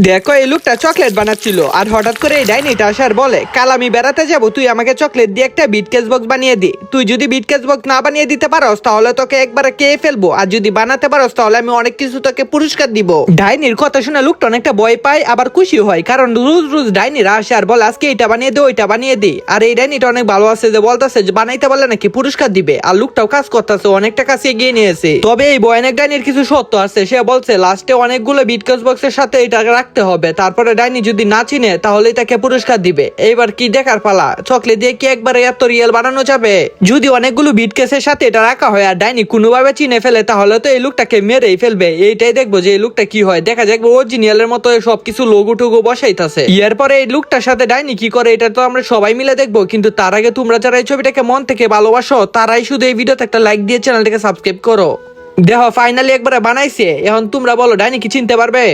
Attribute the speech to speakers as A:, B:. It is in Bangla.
A: দেখো এই লোকটা চকলেট বানাচ্ছিল আর হঠাৎ করে এই ডাইনিটা আসার বলে, কাল আমি বেড়াতে যাব, তুই আমাকে চকলেট দিয়ে একটা বিটকেস বক্স বানিয়ে দি। তুই যদি বিটকেস বক্স না বানিয়ে দিতে পারস তাহলে তোকে একবারে খেয়ে ফেলবো, আর যদি বানাতে পারস তাহলে আমি অনেক কিছু তোকে পুরস্কার দিব। ডাইনির কথা শুনে লোকটা অনেকটা ভয় পায় আবার খুশি হয়, কারণ রোজ রোজ ডাইনিরা আসে আর বলে আজকে এটা বানিয়ে দে ওইটা বানিয়ে দি। আর এই ডাইনিটা অনেক ভালো আছে যে বলতেছে যে বানাইতে পারলে নাকি পুরস্কার দিবে, আর লোকটাও কাজ করতেছে, অনেকটা কাছে এগিয়ে নিয়েছে। তবে এই ভয়ানক ডাইনির কিছু সত্য আছে, সে বলছে লাস্টে অনেকগুলো বিটকেস বক্সের সাথে এটা রাখতে হবে, তারপরে ডাইনি যদি না চিনে তাহলে তাকে পুরস্কার দিবে। এইবার কি দেখার পালা, চকলেট দিয়ে কি একবারে এত রিয়েল বানানো যাবে? যদি অনেকগুলো বিটকেসের সাথে এটা রাখা হয় আর ডাইনি কোনোভাবে চিনে ফেলে তাহলে তো এই লোকটাকে মেরেই ফেলবে। এইটাই দেখবো যে এই লোকটা কি হয়, দেখা যাক অরিজিনালের মতো সবকিছু লোগো টুগো বসাইতেছে। এরপরে এই লোকটার সাথে ডাইনি কি করে এটা তো আমরা সবাই মিলে দেখবো, কিন্তু তার আগে তোমরা যারা এই ছবিটাকে মন থেকে ভালোবাসো তারাই শুধু এই ভিডিওতে একটা লাইক দিয়ে চ্যানেলটাকে সাবস্ক্রাইব করো। দেখো ফাইনালি একবারে বানাইছে, এখন তোমরা বলো ডাইনি কি চিনতে পারবে?